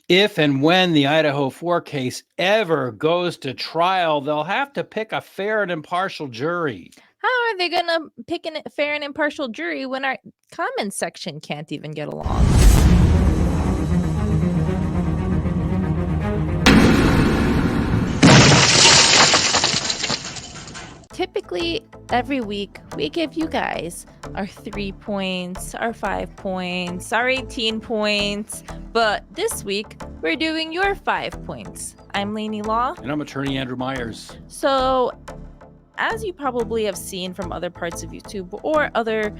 If and when the Idaho 4 case ever goes to trial, they'll have to pick a fair and impartial jury. How are they going to pick a fair and impartial jury when our comments section can't even get along? Typically, every week, we give you guys our 3 points, our 5 points, our 18 points. But this week, we're doing your 5 points. I'm Lainey Law. And I'm attorney Andrew Myers. So, as you probably have seen from other parts of YouTube or other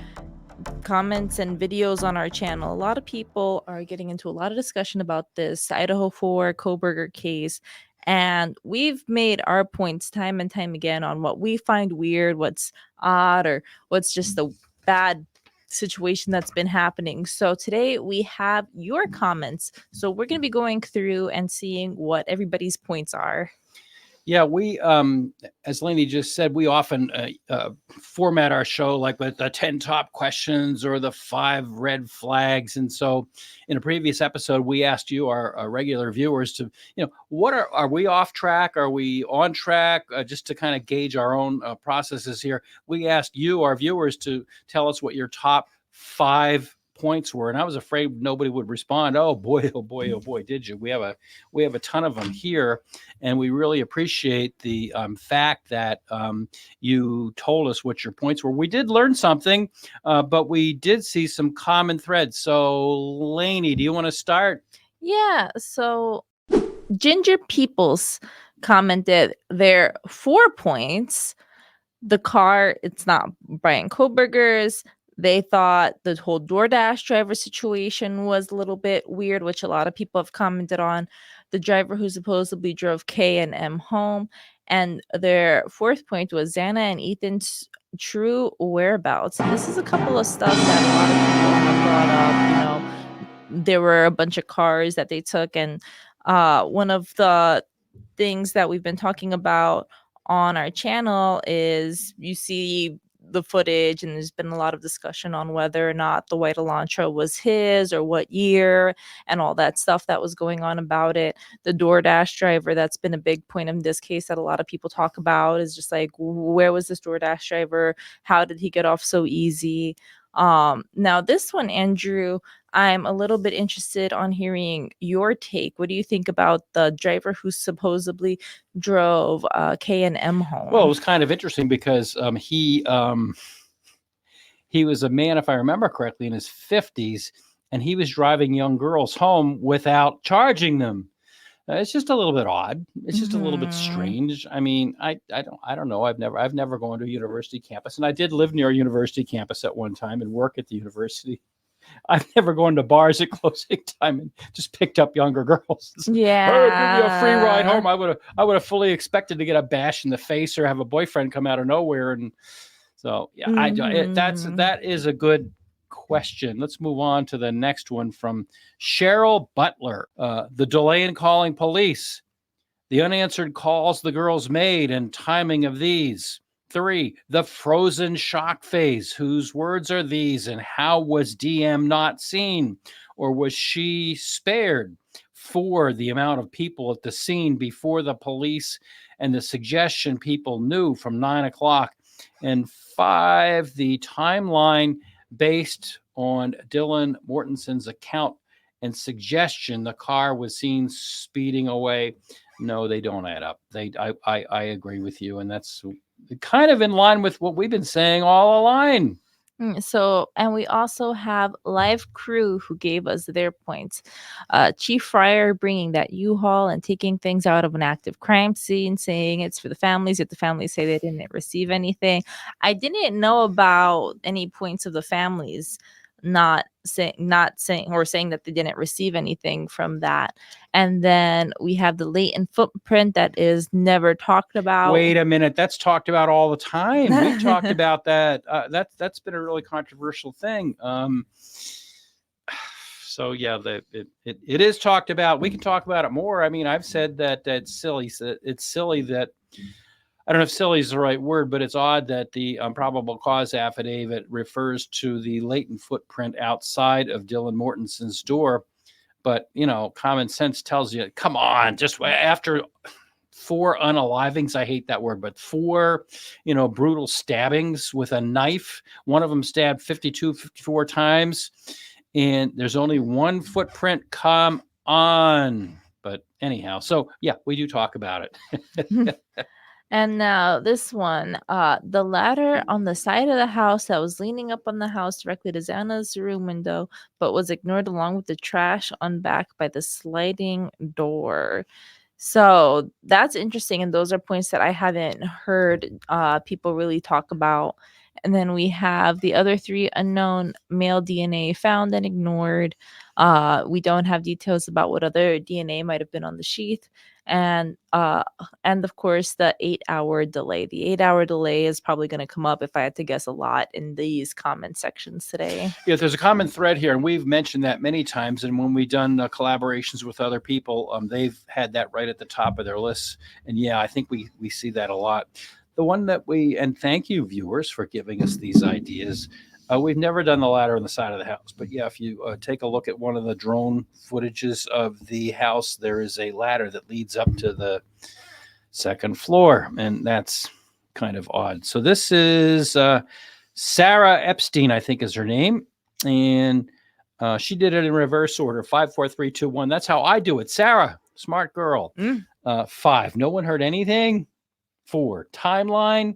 comments and videos on our channel, a lot of people are getting into a lot of discussion about this Idaho 4 Kohberger case. And we've made our points time and time again on what we find weird, what's odd, or what's just the bad situation that's been happening. So today we have your comments. So we're going to be going through and seeing what everybody's points are. Yeah, we, as Lainey just said, we often format our show like with the 10 top questions or the 5 red flags. And so in a previous episode, we asked you, our regular viewers, to, what are we off track? Are we on track? Just to kind of gauge our own processes here. We asked you, our viewers, to tell us what your top 5 points were, and I was afraid nobody would respond. Oh boy, did you? We have a ton of them here, and we really appreciate the fact that you told us what your points were. We did learn something, but we did see some common threads. So Lainey, do you want to start? Yeah, so Ginger Peoples commented their 4 points. The car, it's not Brian Kohberger's. They thought the whole DoorDash driver situation was a little bit weird, which a lot of people have commented on. The driver who supposedly drove K and M home. And their 4th point was Xana and Ethan's true whereabouts. And this is a couple of stuff that a lot of people have brought up. There were a bunch of cars that they took. And one of the things that we've been talking about on our channel is you see the footage, and there's been a lot of discussion on whether or not the white Elantra was his or what year and all that stuff that was going on about it. The DoorDash driver, that's been a big point in this case that a lot of people talk about, is just like, where was this DoorDash driver? How did he get off so easy? Now this one, Andrew, I'm a little bit interested on hearing your take. What do you think about the driver who supposedly drove K and M home? Well, it was kind of interesting because he was a man, if I remember correctly, in his 50s, and he was driving young girls home without charging them. It's just a little bit odd. It's just a little bit strange. I mean, I don't know. I've never gone to a university campus, and I did live near a university campus at one time and work at the university. I've never gone to bars at closing time and just picked up younger girls. Yeah, oh, give me a free ride home. I would have fully expected to get a bash in the face or have a boyfriend come out of nowhere. And so, yeah, that is a good question. Let's move on to the next one from Cheryl Butler. The delay in calling police, the unanswered calls the girls made, and timing of these. 3, the frozen shock phase. Whose words are these, and how was DM not seen, or was she spared? 4, the amount of people at the scene before the police and the suggestion people knew from 9 o'clock. And 5, the timeline based on Dylan Mortenson's account and suggestion the car was seen speeding away. No, they don't add up. I agree with you, and that's kind of in line with what we've been saying all along. So, and we also have Live Crew who gave us their points. Chief Fryer bringing that U-Haul and taking things out of an active crime scene, saying it's for the families, yet the families say they didn't receive anything. I didn't know about any points of the families not saying that they didn't receive anything from that. And then we have the latent footprint that is never talked about. Wait a minute, that's talked about all the time. We've talked about that. That's been a really controversial thing. So yeah, it is talked about. We can talk about it more. I mean, I've said that it's silly. It's silly that, I don't know if silly is the right word, but it's odd that the probable cause affidavit refers to the latent footprint outside of Dylan Mortenson's door. but common sense tells you, come on, just after 4 unalivings, I hate that word, but 4, brutal stabbings with a knife. One of them stabbed 54 times, and there's only 1 footprint. Come on. But anyhow, so yeah, we do talk about it. And now this one, the ladder on the side of the house that was leaning up on the house directly to Xana's room window, but was ignored along with the trash on back by the sliding door. So that's interesting. And those are points that I haven't heard people really talk about. And then we have the other 3 unknown male DNA found and ignored. We don't have details about what other DNA might have been on the sheath. And of course, the 8-hour delay. The 8-hour delay is probably going to come up, if I had to guess, a lot in these comment sections today. Yeah, there's a common thread here, and we've mentioned that many times. And when we've done collaborations with other people, they've had that right at the top of their lists. And yeah, I think we see that a lot. The one that and thank you, viewers, for giving us these ideas. We've never done the ladder on the side of the house, but yeah, if you take a look at one of the drone footages of the house, there is a ladder that leads up to the 2nd floor, and that's kind of odd. So this is Sarah Epstein, I think is her name, and she did it in reverse order, 5, 4, 3, 2, 1. That's how I do it. Sarah, smart girl. 5, no one heard anything. 4, timeline.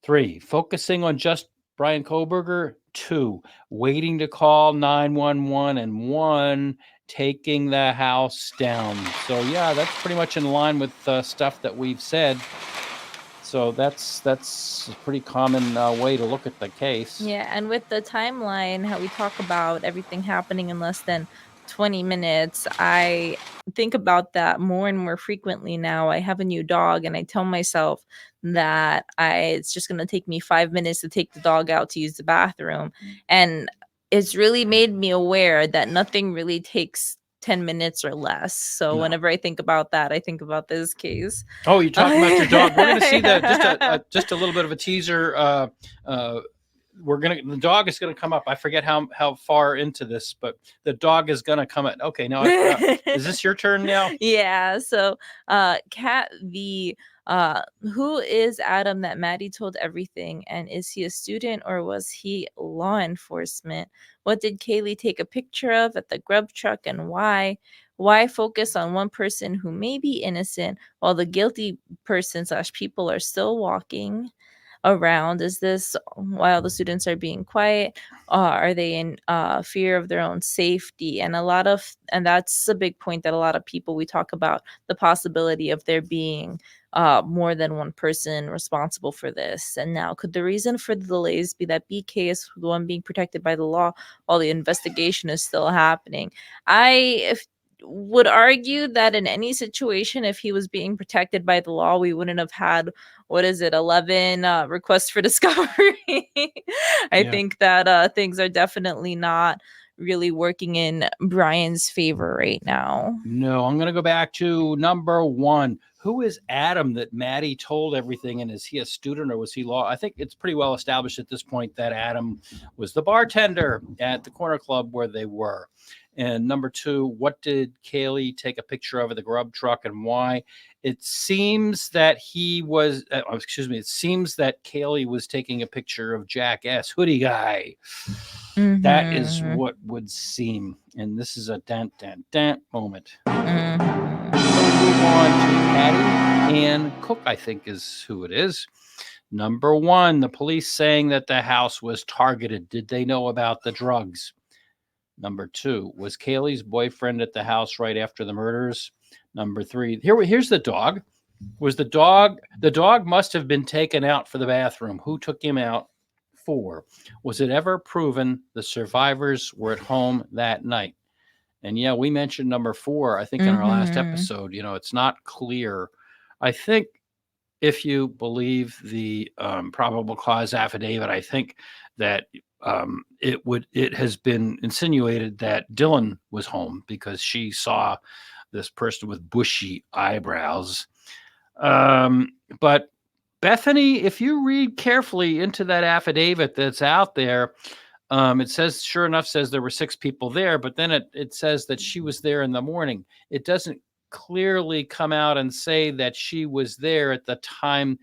3, focusing on just Brian Kohberger. 2, waiting to call 911, and 1, taking the house down. So yeah, that's pretty much in line with stuff that we've said. So that's a pretty common way to look at the case. Yeah, and with the timeline, how we talk about everything happening in less than 20 minutes, I think about that more and more frequently now. I have a new dog, and I tell myself that it's just going to take me 5 minutes to take the dog out to use the bathroom. And it's really made me aware that nothing really takes 10 minutes or less. So whenever I think about that, I think about this case. Oh, you're talking about your dog. We're going to see that just a little bit of a teaser. The dog is going to come up. I forget how far into this, but the dog is going to come at. Okay, now is this your turn now? Yeah. So, Kat V, who is Adam that Maddie told everything, and is he a student or was he law enforcement? What did Kaylee take a picture of at the grub truck, and why? Why focus on one person who may be innocent while the guilty person / people are still walking around? Is this while the students are being quiet? Are they in fear of their own safety? And that's a big point that a lot of people, we talk about the possibility of there being more than one person responsible for this. And now, could the reason for the delays be that BK is the one being protected by the law while the investigation is still happening? I would argue that in any situation, if he was being protected by the law, we wouldn't have had 11 requests for discovery. I think that things are definitely not really working in Brian's favor right now. No, I'm going to go back to number 1. Who is Adam that Maddie told everything, and is he a student or was he law? I think it's pretty well established at this point that Adam was the bartender at the corner club where they were. And number 2, what did Kaylee take a picture of the grub truck and why? It seems that it seems that Kaylee was taking a picture of Jack S. Hoodie guy. Mm-hmm. That is what would seem. And this is a dant moment. Mm-hmm. So move on to Patty and Cook, I think is who it is. Number 1, the police saying that the house was targeted. Did they know about the drugs? Number 2, was Kaylee's boyfriend at the house right after the murders? Number 3, here's the dog. The dog must have been taken out for the bathroom. Who took him out? 4, was it ever proven the survivors were at home that night? And yeah, we mentioned number 4, I think in our last episode. It's not clear. I think if you believe the probable cause affidavit, I think that it has been insinuated that Dylan was home because she saw this person with bushy eyebrows. But Bethany, if you read carefully into that affidavit that's out there, It says, sure enough, says there were 6 people there, but then it says that she was there in the morning. It doesn't clearly come out and say that she was there at the time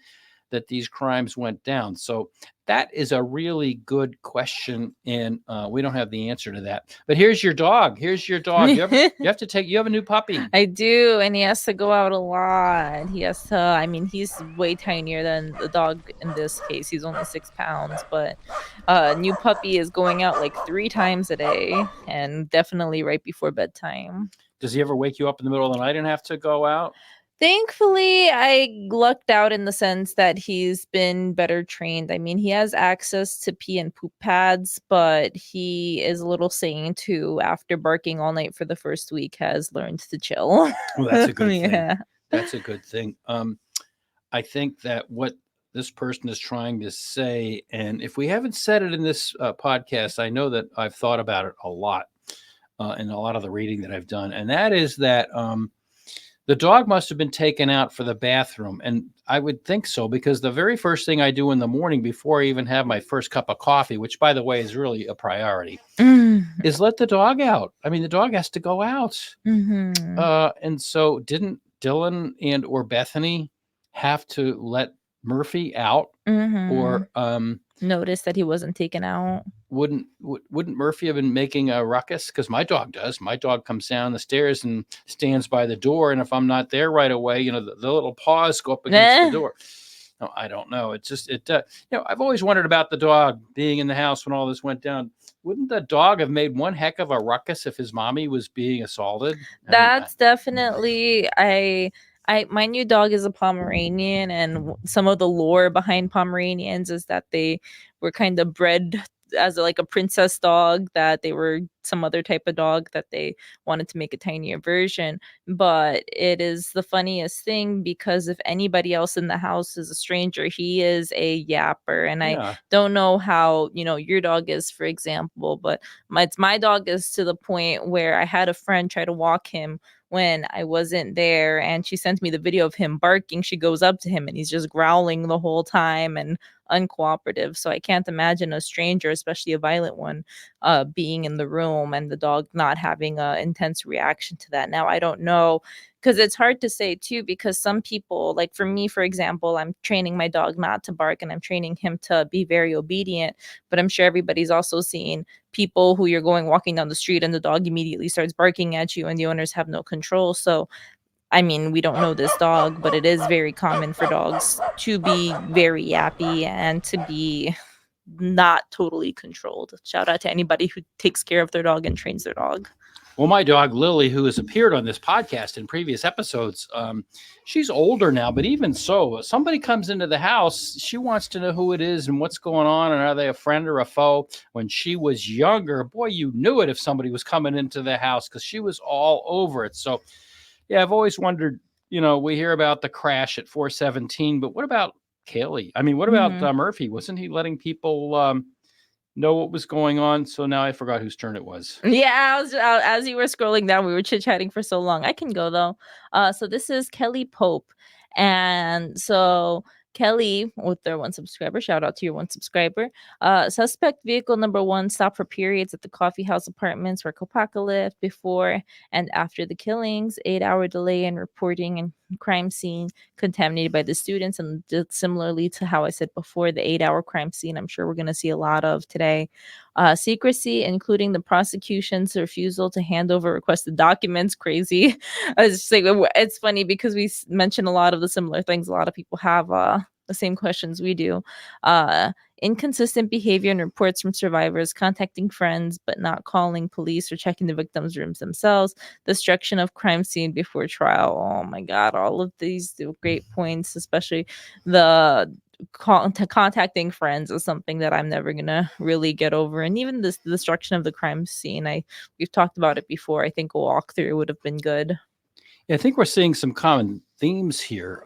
that these crimes went down. So that is a really good question, and we don't have the answer to that. But here's your dog. You have a new puppy. I do, and he has to go out a lot. He has to. I mean, he's way tinier than the dog in this case. He's only 6 pounds, but new puppy is going out like 3 times a day, and definitely right before bedtime. Does he ever wake you up in the middle of the night and have to go out? Thankfully, I lucked out in the sense that he's been better trained. I mean, he has access to pee and poop pads, but he is a little saint who, after barking all night for the first week, has learned to chill. Well, that's a good thing. Yeah. That's a good thing. I think that what this person is trying to say, and if we haven't said it in this podcast, I know that I've thought about it a lot in a lot of the reading that I've done, and that is that the dog must have been taken out for the bathroom. And I would think so, because the very first thing I do in the morning before I even have my first cup of coffee, which, by the way, is really a priority, is let the dog out. I mean, the dog has to go out. And so didn't Dylan and or Bethany have to let Murphy out? Or notice that he wasn't taken out? Wouldn't Murphy have been making a ruckus? Because my dog does. My dog comes down the stairs and stands by the door, and if I'm not there right away, the little paws go up against the door. No, I don't know. It's just I've always wondered about the dog being in the house when all this went down. Wouldn't the dog have made one heck of a ruckus if his mommy was being assaulted? That's definitely my new dog is a Pomeranian, and some of the lore behind Pomeranians is that they were kind of bred as like a princess dog, that they were some other type of dog that they wanted to make a tinier version. But it is the funniest thing, because if anybody else in the house is a stranger, he is a yapper. And I don't know how your dog is, for example, but my dog is to the point where I had a friend try to walk him when I wasn't there, and she sent me the video of him barking. She goes up to him and he's just growling the whole time and uncooperative. So I can't imagine a stranger, especially a violent one, being in the room and the dog not having an intense reaction to that. Now, I don't know, because it's hard to say too, because some people, like for me, for example, I'm training my dog not to bark and I'm training him to be very obedient, but I'm sure everybody's also seen people who you're walking down the street and the dog immediately starts barking at you and the owners have no control. So I mean, we don't know this dog, but it is very common for dogs to be very yappy and to be not totally controlled. Shout out to anybody who takes care of their dog and trains their dog. Well, my dog Lily, who has appeared on this podcast in previous episodes, she's older now, but even so, somebody comes into the house, she wants to know who it is and what's going on, and are they a friend or a foe. When she was younger, boy, you knew it if somebody was coming into the house, because she was all over it. So yeah, I've always wondered, we hear about the crash at 417, but what about Kaylee? I mean, what about Murphy? Wasn't he letting people know what was going on? So now I forgot whose turn it was. Yeah, as you were scrolling down, we were chit-chatting for so long. I can go, though. So this is Kelly Pope. And so Kelly, with their 1 subscriber, shout out to your 1 subscriber. Suspect vehicle number 1 stopped for periods at the Coffee House Apartments where Kopaka lived before and after the killings. 8-hour delay in reporting and crime scene contaminated by the students. And similarly to how I said before, the 8-hour crime scene, I'm sure we're going to see a lot of today. Secrecy, including the prosecution's refusal to hand over requested documents. Crazy. It's funny because we mentioned a lot of the similar things. A lot of people have the same questions we do. Inconsistent behavior and reports from survivors, contacting friends but not calling police or checking the victims' rooms themselves, destruction of crime scene before trial. Oh my God, all of these great points, especially the contacting friends is something that I'm never gonna really get over. And even this destruction of the crime scene, we've talked about it before. I think a walkthrough would have been good. Yeah, I think we're seeing some common themes here.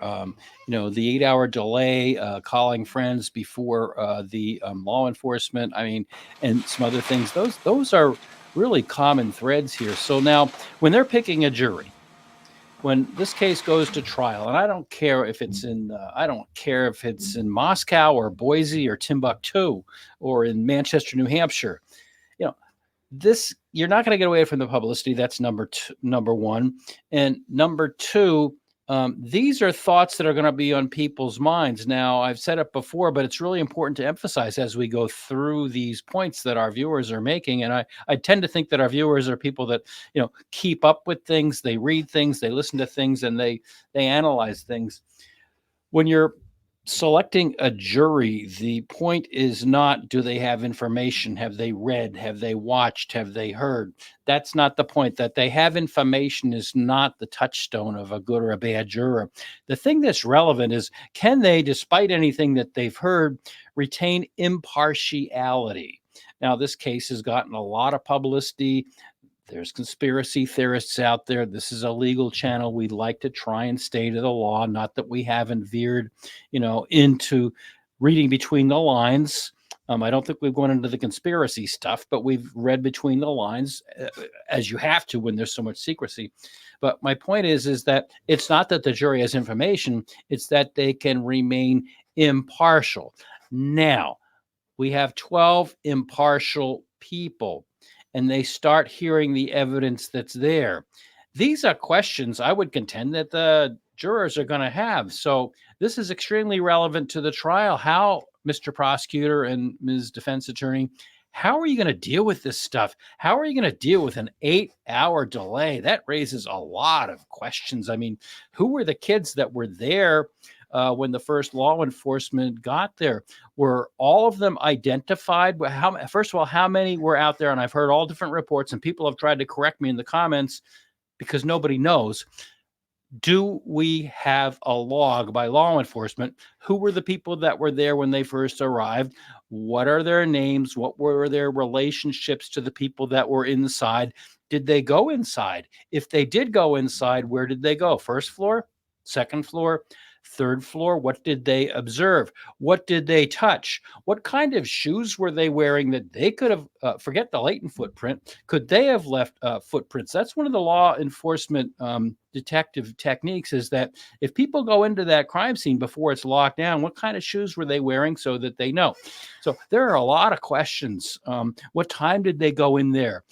The 8-hour delay, calling friends before the law enforcement. I mean, and some other things. Those are really common threads here. So now, when they're picking a jury, when this case goes to trial, and I don't care if it's in Moscow or Boise or Timbuktu or in Manchester, New Hampshire, you know, this, you're not going to get away from the publicity. That's number one. And number two, these are thoughts that are going to be on people's minds. Now, I've said it before, but it's really important to emphasize as we go through these points that our viewers are making. And I tend to think that our viewers are people that, keep up with things, they read things, they listen to things, and they analyze things. When you're selecting a jury, the point is not, do they have information? Have they read? Have they watched? Have they heard? That's not the point. That they have information is not the touchstone of a good or a bad juror. The thing that's relevant is, can they, despite anything that they've heard, retain impartiality? Now, this case has gotten a lot of publicity. There's conspiracy theorists out there. This is a legal channel. We'd like to try and stay to the law. Not that we haven't veered, into reading between the lines. I don't think we've gone into the conspiracy stuff, but we've read between the lines, as you have to when there's so much secrecy. But my point is that it's not that the jury has information. It's that they can remain impartial. Now, we have 12 impartial people, and they start hearing the evidence that's there. These are questions I would contend that the jurors are going to have. So this is extremely relevant to the trial. How, Mr. Prosecutor and Ms. Defense Attorney, how are you going to deal with this stuff? How are you going to deal with an 8-hour delay? That raises a lot of questions. I mean, who were the kids that were there when the first law enforcement got there? Were all of them identified? First of all, how many were out there? And I've heard all different reports, and people have tried to correct me in the comments because nobody knows. Do we have a log by law enforcement? Who were the people that were there when they first arrived? What are their names? What were their relationships to the people that were inside? Did they go inside? If they did go inside, where did they go? First floor? Second floor? Third floor? What did they observe? What did they touch? What kind of shoes were they wearing that they could have, forget the latent footprint, could they have left footprints? That's one of the law enforcement detective techniques, is that if people go into that crime scene before it's locked down, what kind of shoes were they wearing so that they know? So there are a lot of questions. What time did they go in there?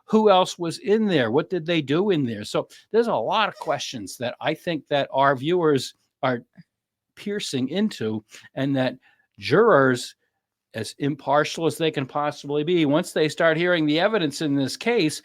Who else was in there? What did they do in there? So there's a lot of questions that I think that our viewers are piercing into, and that jurors, as impartial as they can possibly be, once they start hearing the evidence in this case,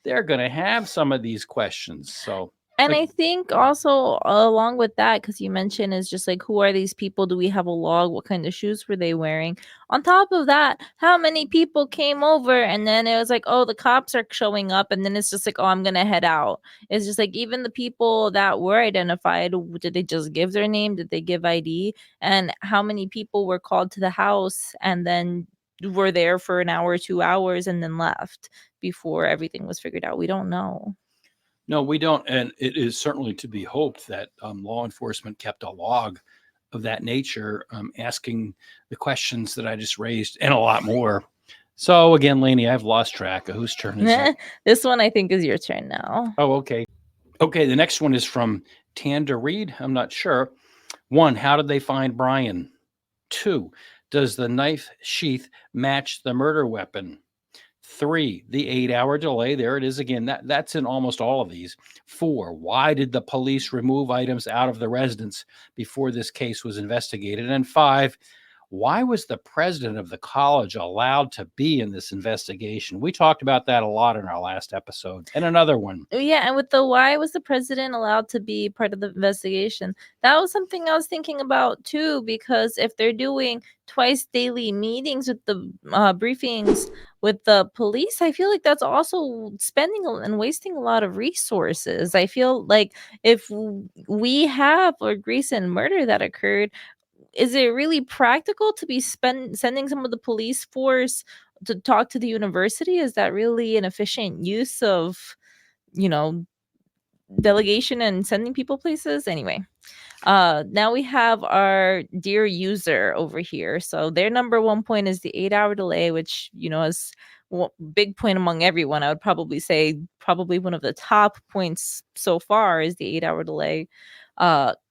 they're going to have some of these questions. So, and I think also along with that, because you mentioned, is just like, who are these people? Do we have a log? What kind of shoes were they wearing? On top of that, how many people came over? And then it was like, oh, the cops are showing up. And then it's just like, oh, I'm going to head out. It's just like, even the people that were identified, did they just give their name? Did they give ID? And how many people were called to the house and then were there for an hour, 2 hours, and then left before everything was figured out? We don't know. No, we don't. And it is certainly to be hoped that law enforcement kept a log of that nature, asking the questions that I just raised and a lot more. So again, Lainey, I've lost track of whose turn is it. This one, I think, is your turn now. Oh, okay. Okay, the next one is from Tanda Reed. I'm not sure. 1, how did they find Brian? 2, does the knife sheath match the murder weapon? 3, the 8-hour delay. There it is again. That's in almost all of these. 4, why did the police remove items out of the residence before this case was investigated? And 5, why was the president of the college allowed to be in this investigation? We talked about that a lot in our last episode. And another one. Yeah, and with the why was the president allowed to be part of the investigation? That was something I was thinking about too, because if they're doing twice daily meetings with the briefings with the police, I feel like that's also spending and wasting a lot of resources. I feel like if we have a recent murder that occurred, is it really practical to be sending some of the police force to talk to the university? Is that really an efficient use of, delegation and sending people places? Anyway, Now we have our dear user over here. So their number one point is the 8-hour delay, which, is big point among everyone. I would probably say probably one of the top points so far is the 8-hour delay.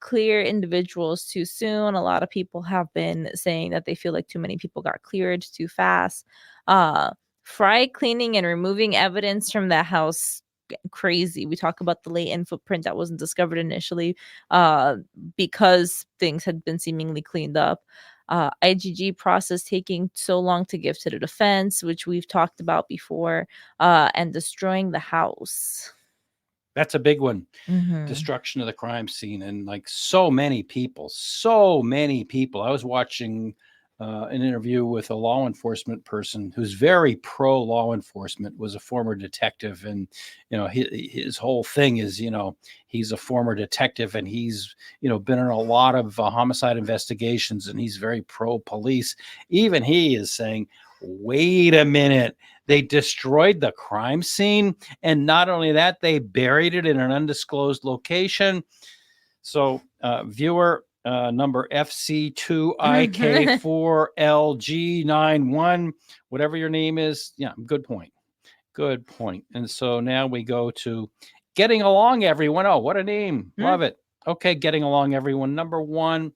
Clear individuals too soon. A lot of people have been saying that they feel like too many people got cleared too fast. Fry cleaning and removing evidence from the house. Crazy. We talk about the latent footprint that wasn't discovered initially because things had been seemingly cleaned up. IgG process taking so long to give to the defense, which we've talked about before, and destroying the house. That's a big one. Destruction of the crime scene. And like so many people. I was watching an interview with a law enforcement person who's very pro law enforcement, was a former detective. And, his whole thing is, he's a former detective and he's, been in a lot of homicide investigations, and he's very pro police. Even he is saying, wait a minute. They destroyed the crime scene. And not only that, they buried it in an undisclosed location. So, viewer number FC2IK4LG91, whatever your name is. Yeah, good point. Good point. And so now we go to Getting Along, Everyone. Oh, what a name. Love it. Okay, Getting Along, Everyone. Number one,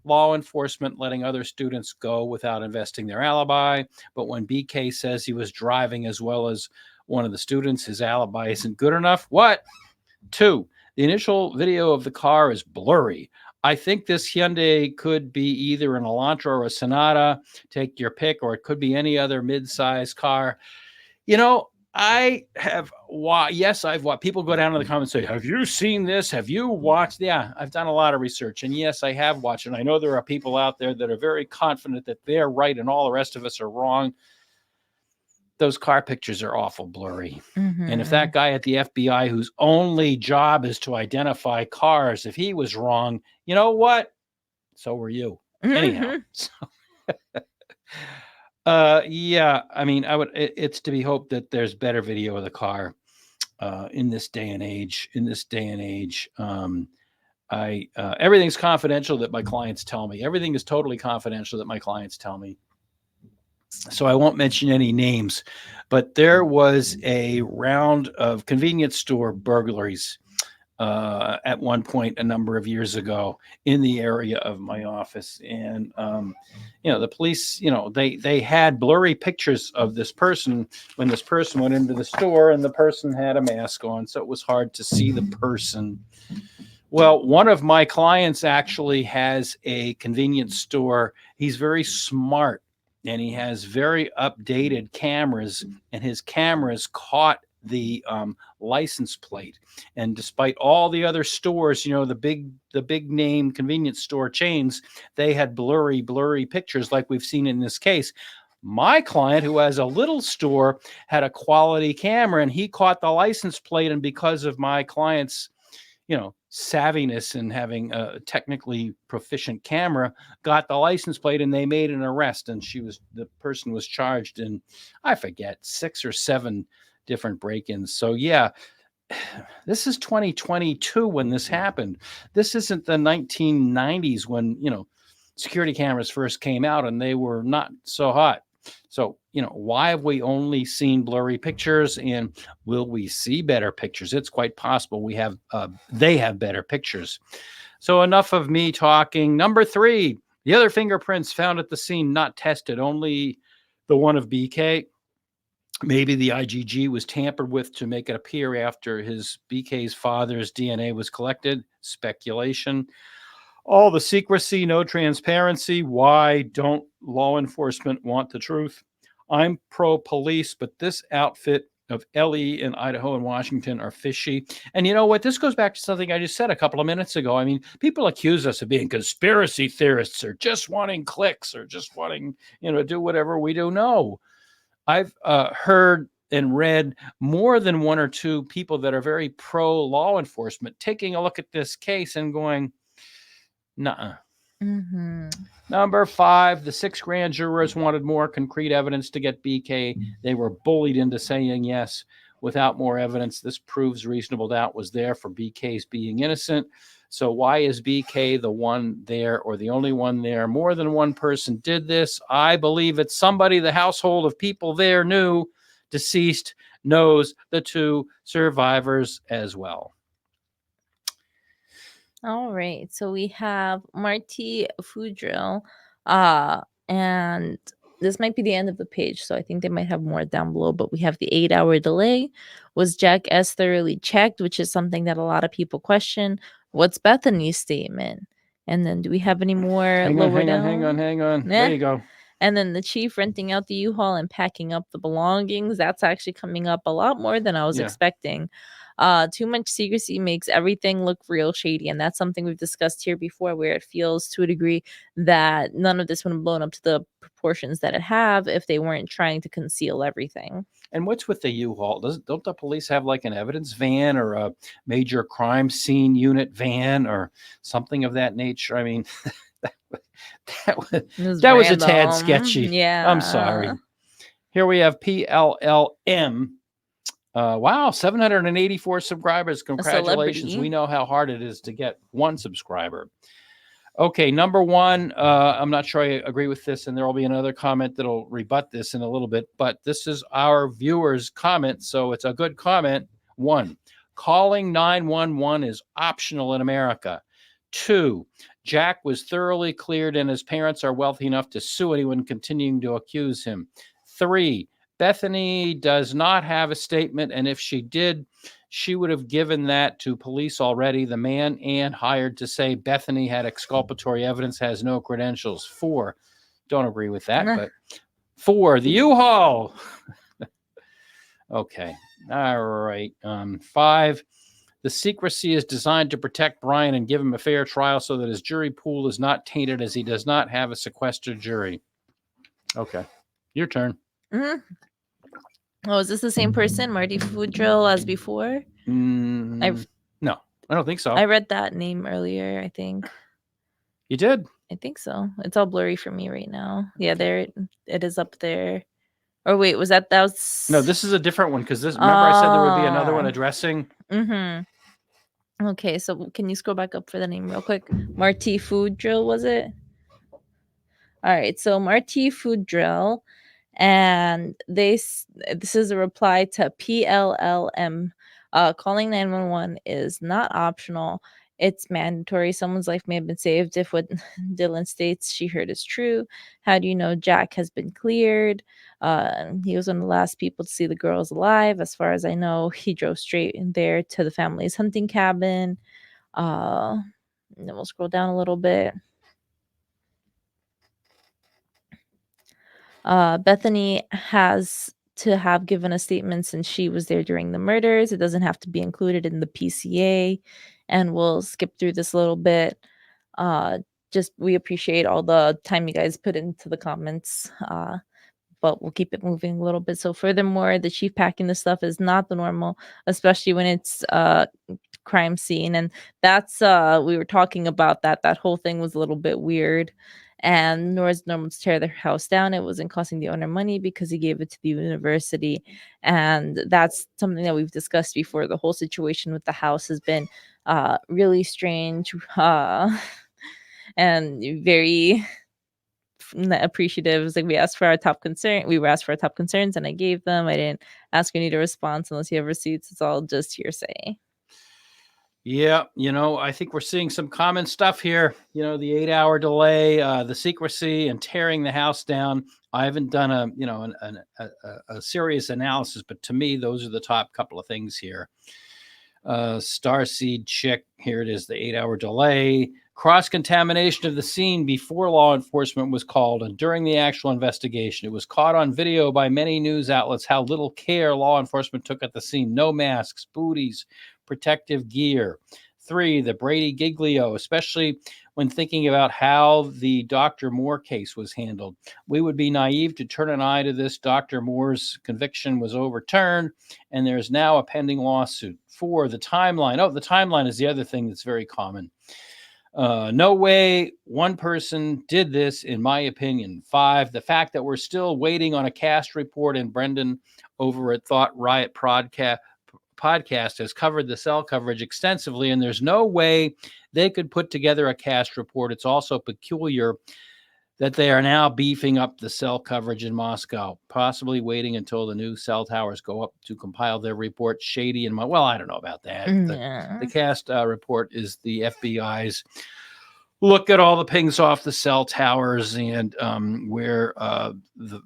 law enforcement letting other students go without investing their alibi. But when BK says he was driving as well as one of the students, his alibi isn't good enough. What? 2, the initial video of the car is blurry. I think this Hyundai could be either an Elantra or a Sonata. Take your pick, or it could be any other mid-sized car. I have watched. Yes, I've watched. People go down in the comments and say, have you seen this? Have you watched? Yeah, I've done a lot of research. And yes, I have watched. And I know there are people out there that are very confident that they're right and all the rest of us are wrong. Those car pictures are awful blurry. And if that guy at the FBI, whose only job is to identify cars, if he was wrong, you know what? So were you. Anyhow. Yeah, I mean, it's to be hoped that there's better video of the car in this day and age. Everything's confidential that my clients tell me. Everything is totally confidential that my clients tell me. So I won't mention any names, but there was a round of convenience store burglaries at one point a number of years ago in the area of my office. And, the police, they had blurry pictures of this person when this person went into the store, and the person had a mask on. So it was hard to see the person. Well, one of my clients actually has a convenience store. He's very smart, and he has very updated cameras, and his cameras caught the license plate. And despite all the other stores, the big name convenience store chains, they had blurry pictures like we've seen in this case. My client, who has a little store, had a quality camera, and he caught the license plate. And because of my client's savviness and having a technically proficient camera, got the license plate, and they made an arrest. And the person was charged in, I forget, 6 or 7 different break-ins. So yeah, this is 2022 when this happened. This isn't the 1990s when, security cameras first came out and they were not so hot. So, why have we only seen blurry pictures, and will we see better pictures? It's quite possible they have better pictures. So enough of me talking. Number 3, the other fingerprints found at the scene not tested, only the one of BK. Maybe the IgG was tampered with to make it appear after BK's father's DNA was collected. Speculation. All the secrecy, no transparency. Why don't law enforcement want the truth? I'm pro-police, but this outfit of LE in Idaho and Washington are fishy. And you know what? This goes back to something I just said a couple of minutes ago. I mean, people accuse us of being conspiracy theorists or just wanting clicks or just wanting, do whatever we do. No. I've heard and read more than 1 or 2 people that are very pro law enforcement taking a look at this case and going, nuh-uh. Number 5, the 6 grand jurors wanted more concrete evidence to get BK. They were bullied into saying yes. Without more evidence, this proves reasonable doubt was there for BK's being innocent. So why is BK the one there or the only one there? More than one person did this. I believe it's somebody the household of people there knew. Deceased knows the two survivors as well. All right. So we have Marty Fudrill. And this might be the end of the page. So I think they might have more down below. But we have the 8-hour delay. Was Jack S. thoroughly checked, which is something that a lot of people question. What's Bethany's statement? And then do we have any more Hang lower on. down? There you go. And then the chief renting out the U-Haul and packing up the belongings. That's actually coming up a lot more than I was expecting. Too much secrecy makes everything look real shady. And that's something we've discussed here before, where it feels to a degree that none of this would have blown up to the proportions that it have if they weren't trying to conceal everything. And what's with the U-Haul? Don't the police have like an evidence van or a major crime scene unit van or something of that nature? I mean, that was a tad sketchy. Yeah. I'm sorry. Here we have PLLM. Wow, 784 subscribers. Congratulations. We know how hard it is to get one subscriber. Okay, number one, I'm not sure I agree with this, and there will be another comment that'll rebut this in a little bit, but this is our viewer's comment, so it's a good comment. 1, calling 911 is optional in America. 2, Jack was thoroughly cleared and his parents are wealthy enough to sue anyone continuing to accuse him. 3, Bethany does not have a statement, and if she did, she would have given that to police already. The man Ann hired to say Bethany had exculpatory evidence has no credentials. 4, don't agree with that, but 4, the U-Haul. Okay, all right. 5, the secrecy is designed to protect Brian and give him a fair trial so that his jury pool is not tainted, as he does not have a sequestered jury. Okay, your turn. Oh, is this the same person, Marty Fudrill, as before? No, I don't think so. I read that name earlier, I think. You did? I think so. It's all blurry for me right now. Yeah, there it is up there. Or wait, was that was... No, this is a different one, because this, remember I said there would be another one addressing? Okay, so can you scroll back up for the name real quick? Marty Fudrill, was it? All right, so Marty Fudrill, and this is a reply to PLLM. Calling 911 is not optional. It's mandatory. Someone's life may have been saved if what Dylan states she heard is true. How do you know Jack has been cleared? He was one of the last people to see the girls alive. As far as I know, he drove straight in there to the family's hunting cabin. And then we'll scroll down a little bit. Bethany has to have given a statement since she was there during the murders. It doesn't have to be included in the PCA. And we'll skip through this a little bit. Just we appreciate all the time you guys put into the comments. But we'll keep it moving a little bit. So furthermore, the chief packing the stuff is not the normal, especially when it's crime scene. And that's we were talking about that whole thing was a little bit weird. And nor is it normal to tear their house down. It wasn't costing the owner money because he gave it to the university. And that's something that we've discussed before. The whole situation with the house has been really strange and very appreciative. It was like we asked for our top concern. We were asked for our top concerns and I gave them. I didn't ask any to response unless you have receipts. It's all just hearsay. Yeah, I think we're seeing some common stuff here. The 8-hour delay, the secrecy, and tearing the house down. I haven't done a serious analysis, but to me, those are the top couple of things here. Starseed chick, here it is, the 8-hour delay. Cross-contamination of the scene before law enforcement was called and during the actual investigation. It was caught on video by many news outlets how little care law enforcement took at the scene. No masks, booties, protective gear. 3, the Brady Giglio, especially when thinking about how the Dr. Moore case was handled. We would be naive to turn an eye to this. Dr. Moore's conviction was overturned, and there's now a pending lawsuit. 4, the timeline. Oh, the timeline is the other thing that's very common. No way one person did this, in my opinion. 5, the fact that we're still waiting on a cast report in Brendan over at Thought Riot podcast has covered the cell coverage extensively, and there's no way they could put together a cast report. It's also peculiar that they are now beefing up the cell coverage in Moscow, possibly waiting until the new cell towers go up to compile their report. Shady and well, I don't know about that. The cast report is the FBI's look at all the pings off the cell towers and where the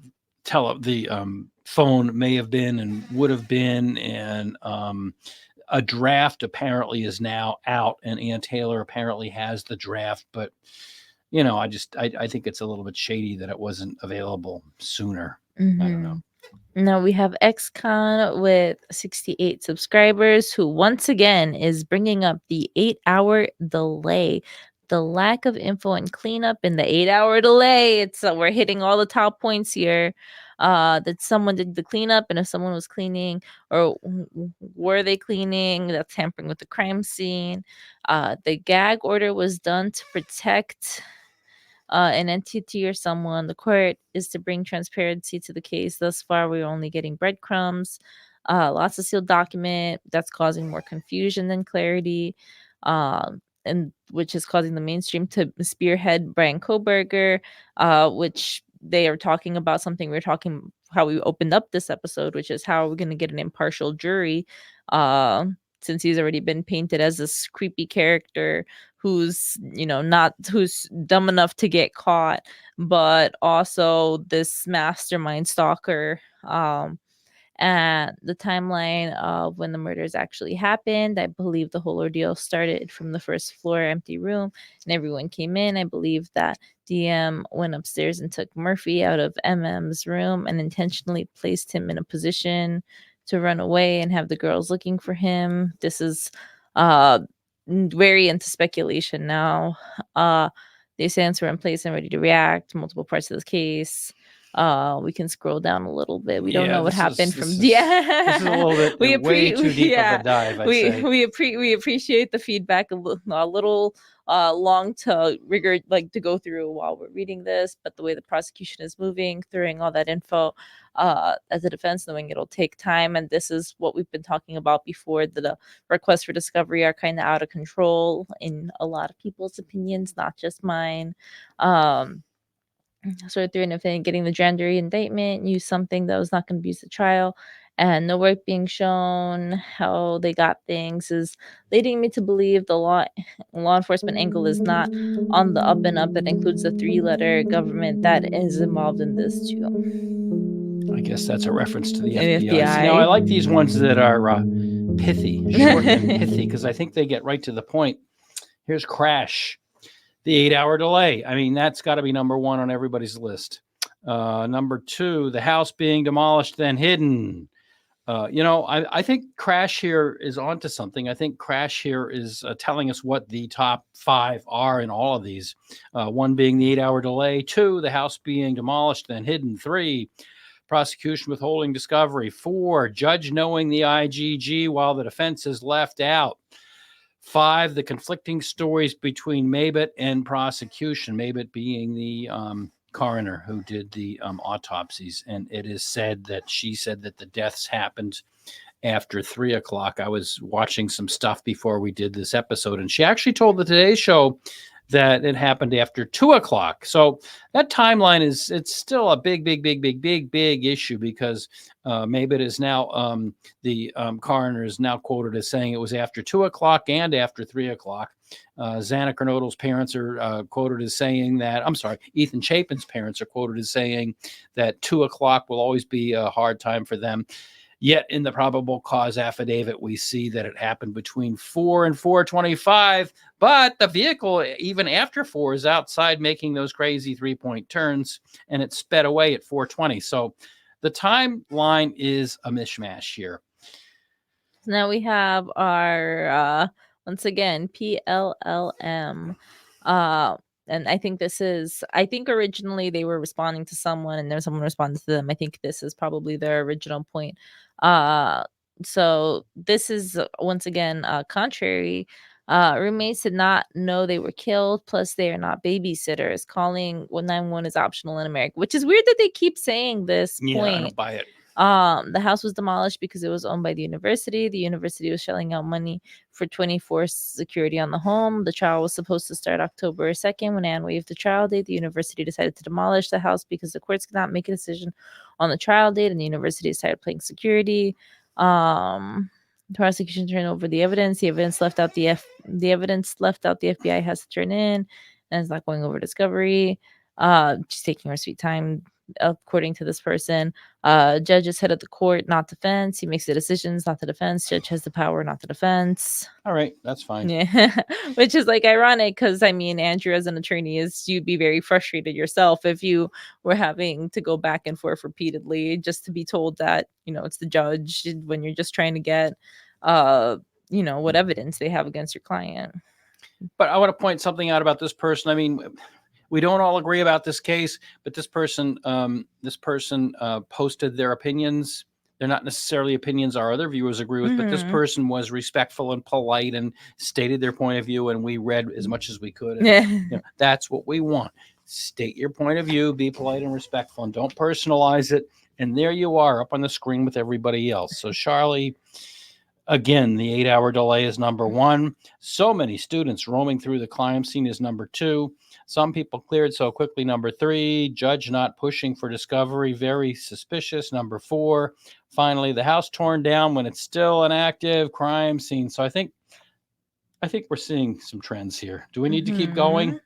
phone may have been and would have been, and a draft apparently is now out, and Ann Taylor apparently has the draft, but I think it's a little bit shady that it wasn't available sooner. I don't know. Now we have XCon with 68 subscribers, who once again is bringing up the 8-hour delay. The lack of info and cleanup in the 8-hour delay. We're hitting all the top points here. That someone did the cleanup, and if someone was cleaning, or were they cleaning, that's tampering with the crime scene. The gag order was done to protect an entity or someone. The court is to bring transparency to the case. Thus far, we're only getting breadcrumbs. Lots of sealed document that's causing more confusion than clarity, and which is causing the mainstream to spearhead Brian Kohberger, which they are talking about something we were talking how we opened up this episode, which is how we're going to get an impartial jury, since he's already been painted as this creepy character who's who's dumb enough to get caught, but also this mastermind stalker. And the timeline of when the murders actually happened, I believe the whole ordeal started from the first floor empty room and everyone came in. I believe that DM went upstairs and took Murphy out of MM's room and intentionally placed him in a position to run away and have the girls looking for him. This is very into speculation now. The assailants were in place and ready to react. Multiple parts of this case. We can scroll down a little bit. We don't know what happened from. This is a little bit way too deep of a dive. We appreciate the feedback a little long to to go through while we're reading this, but the way the prosecution is moving, throwing all that info as a defense, knowing it'll take time, and this is what we've been talking about before. The requests for discovery are kind of out of control in a lot of people's opinions, not just mine. Sort through anything, getting the grand jury indictment, use something that was not going to be used at trial, and no work being shown. How they got things is leading me to believe the law enforcement angle is not on the up and up. It includes the 3-letter government that is involved in this too. I guess that's a reference to the FBI. See, now I like these ones that are pithy, short and pithy, because I think they get right to the point. Here's Crash. The 8-hour delay. I mean, that's got to be number one on everybody's list. Number 2, the house being demolished, then hidden. I think Crash here is onto something. I think Crash here is telling us what the top 5 are in all of these. 1 being the 8-hour delay. 2, the house being demolished, then hidden. 3, prosecution withholding discovery. 4, judge knowing the IGG while the defense is left out. 5, the conflicting stories between Mabit and prosecution. Mabit being the coroner who did the autopsies. And it is said that she said that the deaths happened after 3 o'clock. I was watching some stuff before we did this episode, and she actually told the Today Show that it happened after 2 o'clock. So that timeline it's still a big issue, because Mabit is now the coroner is now quoted as saying it was after 2 o'clock and after 3 o'clock. Xana Kernodle's parents are quoted as saying that, Ethan Chapin's parents are quoted as saying that 2 o'clock will always be a hard time for them. Yet in the probable cause affidavit, we see that it happened between 4 and 4:25, but the vehicle, even after 4, is outside making those crazy 3-point turns, and it sped away at 4:20. So the timeline is a mishmash here. Now we have our, once again, PLLM. And I think originally they were responding to someone and then someone responded to them. I think this is probably their original point. So this is once again contrary. Roommates did not know they were killed. Plus, they are not babysitters. Calling 191 is optional in America, which is weird that they keep saying this point. I don't buy it. The house was demolished because it was owned by the university. The university was shelling out money for 24 security on the home. The trial was supposed to start October 2nd. When Anne waived the trial date, the university decided to demolish the house because the courts could not make a decision on the trial date, and the university decided paying security. The prosecution turned over the evidence. The evidence left out the FBI has to turn in, and it's not going over discovery. She's taking her sweet time, according to this person. Judge is head of the court, not defense. He makes the decisions, not the defense. Judge has the power, not the defense. All right, that's fine. Yeah, which is like ironic because I mean, Andrew, as an attorney, you'd be very frustrated yourself if you were having to go back and forth repeatedly just to be told that it's the judge when you're just trying to get what evidence they have against your client. But I want to point something out about this person. I mean, we don't all agree about this case, but this person posted their opinions. They're not necessarily opinions our other viewers agree with, but this person was respectful and polite and stated their point of view, and we read as much as we could. And, that's what we want. State your point of view, be polite and respectful, and don't personalize it. And there you are up on the screen with everybody else. So Charlie, again, the 8-hour delay is number 1. So many students roaming through the crime scene is number 2. Some people cleared so quickly, number 3. Judge not pushing for discovery, very suspicious, number 4. Finally, the house torn down when it's still an active crime scene. So I think we're seeing some trends here. Do we need to keep going?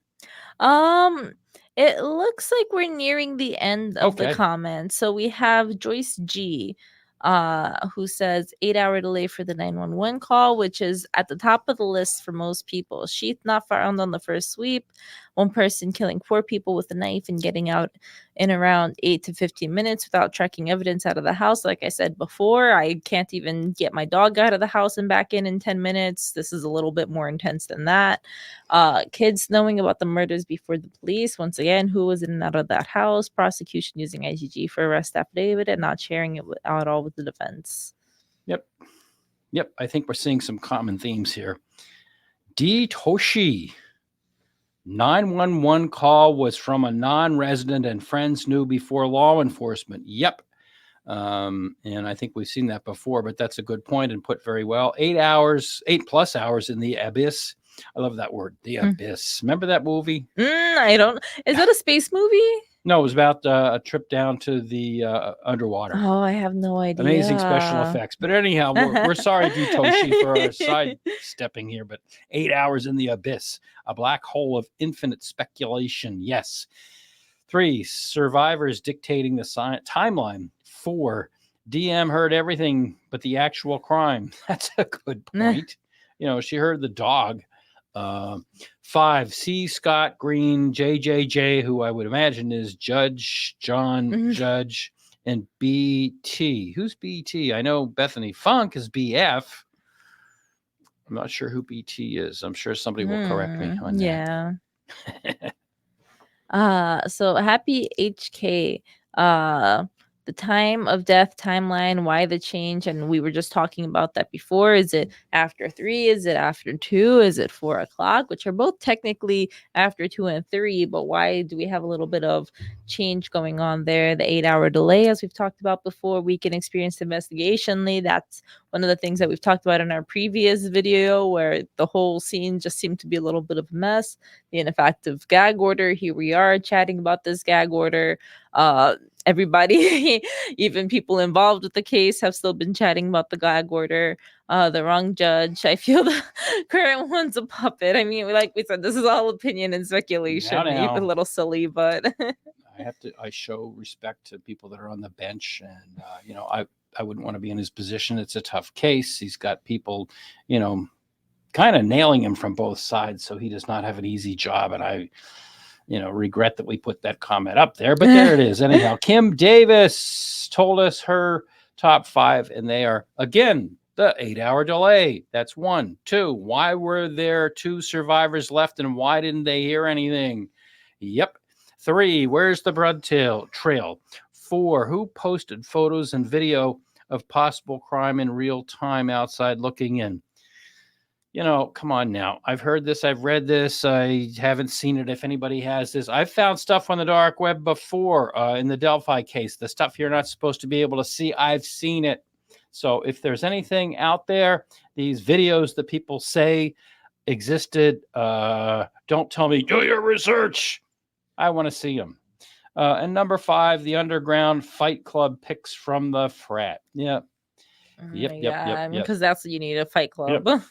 It looks like we're nearing the end of the comments. So we have Joyce G, who says 8-hour delay for the 911 call, which is at the top of the list for most people. Sheath not found on the first sweep. One person killing 4 people with a knife and getting out in around 8 to 15 minutes without tracking evidence out of the house. Like I said before, I can't even get my dog out of the house and back in 10 minutes. This is a little bit more intense than that. Kids knowing about the murders before the police. Once again, who was in and out of that house? Prosecution using IgG for arrest affidavit and not sharing it at all with the defense. Yep. I think we're seeing some common themes here. D. Toshi. 911 call was from a non-resident and friends knew before law enforcement. Yep. And I think we've seen that before, but that's a good point and put very well. 8+ hours in the abyss. I love that word, the abyss. Remember that movie? I don't. Is that a space movie? No, it was about a trip down to the underwater. Oh, I have no idea. Amazing special effects. But anyhow, we're sorry, Toshi, for our sidestepping here. But 8 hours in the abyss, a black hole of infinite speculation. Yes. 3, survivors dictating the timeline. 4, DM heard everything but the actual crime. That's a good point. She heard the dog. 5, C. Scott Green, JJJ, who I would imagine is Judge John Judge, and BT. Who's BT? I know Bethany Funk is BF. I'm not sure who BT is. I'm sure somebody will correct me on that. Yeah. So happy HK. The time of death timeline, why the change? And we were just talking about that before. Is it after 3? Is it after 2? Is it 4 o'clock? Which are both technically after 2 and 3, but why do we have a little bit of change going on there? The 8-hour delay, as we've talked about before, weekend experience investigationally. That's one of the things that we've talked about in our previous video, where the whole scene just seemed to be a little bit of a mess. The ineffective gag order. Here we are chatting about this gag order. Everybody, even people involved with the case, have still been chatting about the gag order. The wrong judge. I feel the current one's a puppet. I mean, like we said, this is all opinion and speculation. Now. A little silly, but I show respect to people that are on the bench, and I wouldn't want to be in his position. It's a tough case. He's got people, kind of nailing him from both sides, so he does not have an easy job, and I regret that we put that comment up there, but there it is. Anyhow, Kim Davis told us her top 5, and they are, again, the 8-hour delay. That's 1. 2, why were there 2 survivors left, and why didn't they hear anything? Yep. 3, where's the blood trail? 4, who posted photos and video of possible crime in real time outside looking in? come on now. I've heard this. I've read this. I haven't seen it. If anybody has this, I've found stuff on the dark web before in the Delphi case. The stuff you're not supposed to be able to see, I've seen it. So if there's anything out there, these videos that people say existed, don't tell me, do your research. I want to see them. And number 5, the underground fight club pics from the frat. Yeah. Yep. Because that's what you need, a fight club. Yep.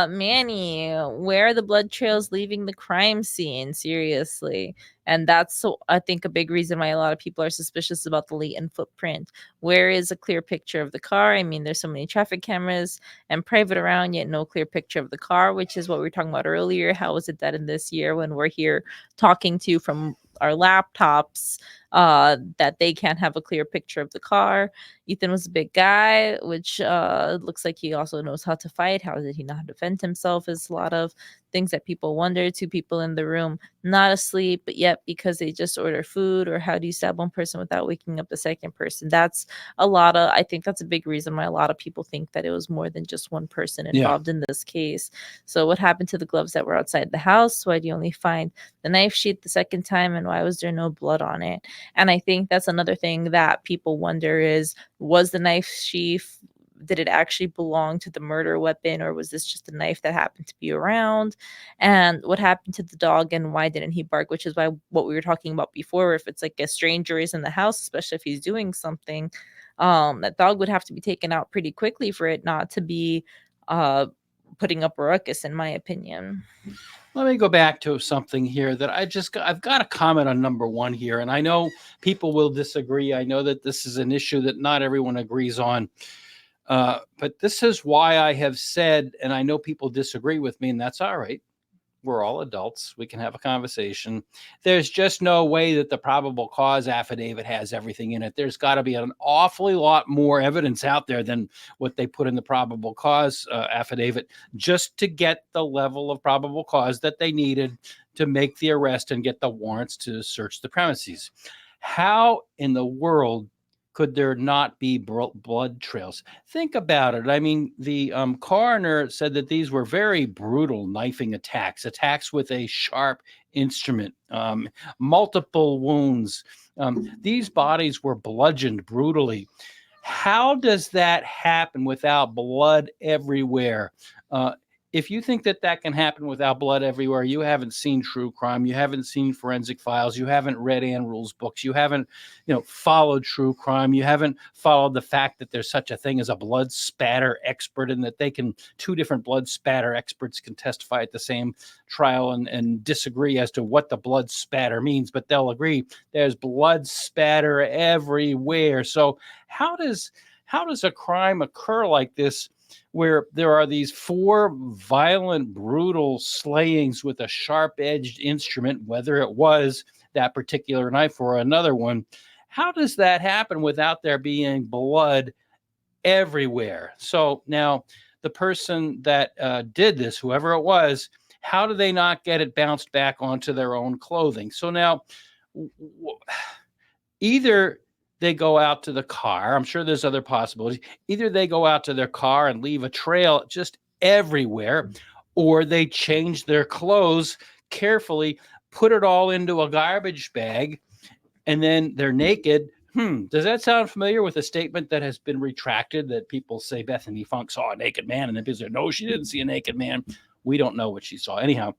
Manny, where are the blood trails leaving the crime scene? Seriously. And that's, I think, a big reason why a lot of people are suspicious about the latent footprint. Where is a clear picture of the car? I mean, there's so many traffic cameras and private around, yet no clear picture of the car, which is what we were talking about earlier. How is it that in this year, when we're here talking to you from our laptops, that they can't have a clear picture of the car? Ethan was a big guy, which looks like he also knows how to fight. How did he not defend himself? Is a lot of things that people wonder. 2 people in the room, not asleep, but yet because they just order food. Or how do you stab one person without waking up the second person? That's I think that's a big reason why a lot of people think that it was more than just one person involved in this case. So what happened to the gloves that were outside the house? Why do you only find the knife sheath the second time? And why was there no blood on it? And I think that's another thing that people wonder is, was the knife sheath, did it actually belong to the murder weapon, or was this just a knife that happened to be around? And what happened to the dog, and why didn't he bark? Which is why what we were talking about before, if it's like a stranger is in the house, especially if he's doing something, that dog would have to be taken out pretty quickly for it not to be putting up a ruckus, in my opinion. Let me go back to something here that I've got a comment on number 1 here, and I know people will disagree. I know that this is an issue that not everyone agrees on, but this is why I have said, and I know people disagree with me, and that's all right. We're all adults. We can have a conversation. There's just no way that the probable cause affidavit has everything in it. There's got to be an awfully lot more evidence out there than what they put in the probable cause affidavit, just to get the level of probable cause that they needed to make the arrest and get the warrants to search the premises. How in the world could there not be blood trails? Think about it. I mean, the coroner said that these were very brutal knifing attacks with a sharp instrument, multiple wounds. These bodies were bludgeoned brutally. How does that happen without blood everywhere? If you think that can happen without blood everywhere, you haven't seen true crime. You haven't seen forensic files. You haven't read Ann Rule's books. You haven't, followed true crime. You haven't followed the fact that there's such a thing as a blood spatter expert, and that 2 different blood spatter experts can testify at the same trial and disagree as to what the blood spatter means, but they'll agree there's blood spatter everywhere. So how does a crime occur like this, where there are these 4 violent, brutal slayings with a sharp-edged instrument, whether it was that particular knife or another one? How does that happen without there being blood everywhere? So now the person that did this, whoever it was, how do they not get it bounced back onto their own clothing? So now either they go out to the car. I'm sure there's other possibilities. Either they go out to their car and leave a trail just everywhere, or they change their clothes carefully, put it all into a garbage bag, and then they're naked. Does that sound familiar with a statement that has been retracted, that people say Bethany Funk saw a naked man, and then people say, no, she didn't see a naked man. We don't know what she saw. Anyhow,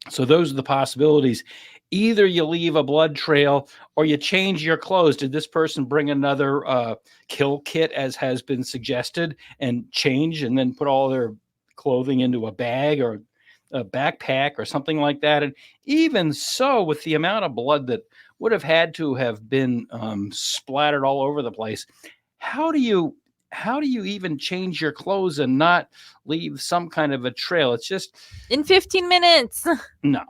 so those are the possibilities. Either you leave a blood trail or you change your clothes. Did this person bring another kill kit, as has been suggested, and change and then put all their clothing into a bag or a backpack or something like that? And even so, with the amount of blood that would have had to have been splattered all over the place, how do you even change your clothes and not leave some kind of a trail? It's just in 15 minutes. No.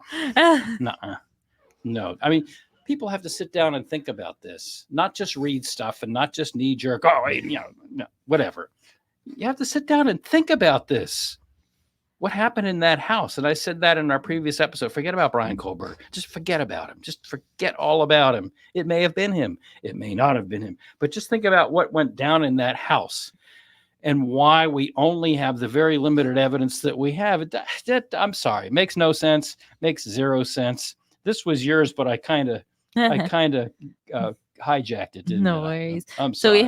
No. I mean, people have to sit down and think about this, not just read stuff and not just knee jerk. No, whatever. You have to sit down and think about this. What happened in that house? And I said that in our previous episode. Forget about Brian Kohberger. Just forget about him. Just forget all about him. It may have been him. It may not have been him. But just think about what went down in that house. and why we only have the very limited evidence that we have. I'm sorry, it makes no sense, makes zero sense. This was yours, but I kind of hijacked it, didn't No I? worries. I'm So sorry.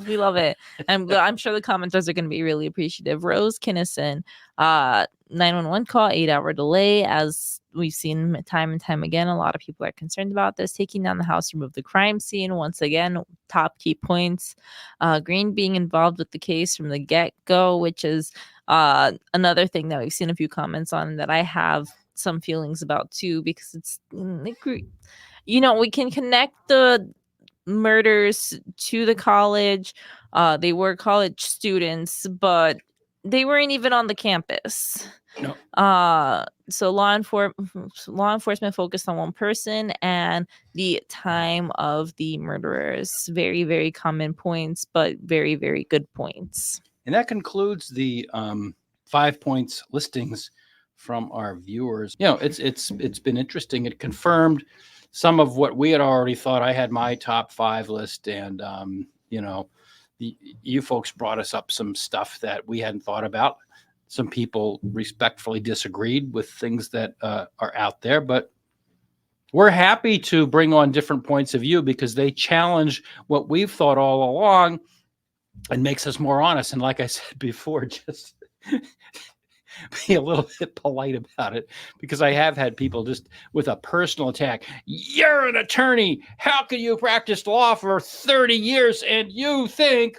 we love it. And I'm sure the commenters are going to be really appreciative. Rose Kinnison, 911 call, 8-hour delay. As we've seen time and time again, a lot of people are concerned about this. Taking down the house, remove the crime scene. Once again, top key points. Green being involved with the case from the get-go, which is another thing that we've seen a few comments on that I have some feelings about too, because it's we can connect the murders to the college. They were college students, but they weren't even on the campus. No. So law enforcement focused on one person and the time of the murderers. Very, very common points, but very, very good points. And that concludes the 5 points listings from our viewers. It's been interesting. It confirmed some of what we had already thought. I had my top 5 list, and you folks brought us up some stuff that we hadn't thought about. Some people respectfully disagreed with things that are out there, but we're happy to bring on different points of view because they challenge what we've thought all along and makes us more honest. And like I said before, just be a little bit polite about it, because I have had people just with a personal attack. You're an attorney. How can you practice law for 30 years and you think,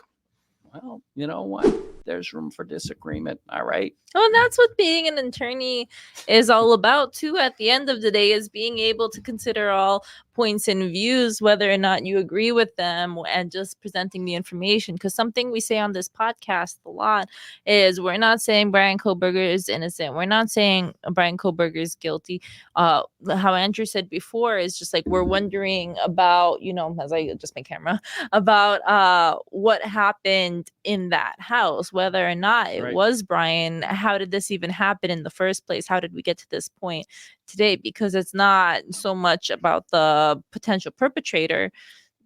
well, you know what? There's room for disagreement. All right. Oh, that's what being an attorney is all about too. At the end of the day, is being able to consider all points and views, whether or not you agree with them, and just presenting the information. Because something we say on this podcast a lot is we're not saying Brian Kohberger is innocent. We're not saying Brian Kohberger is guilty. How Andrew said before is just like we're wondering about, as I adjust my camera, about what happened in that house, whether or not it was Brian. How did this even happen in the first place? How did we get to this point today? Because it's not so much about the potential perpetrator.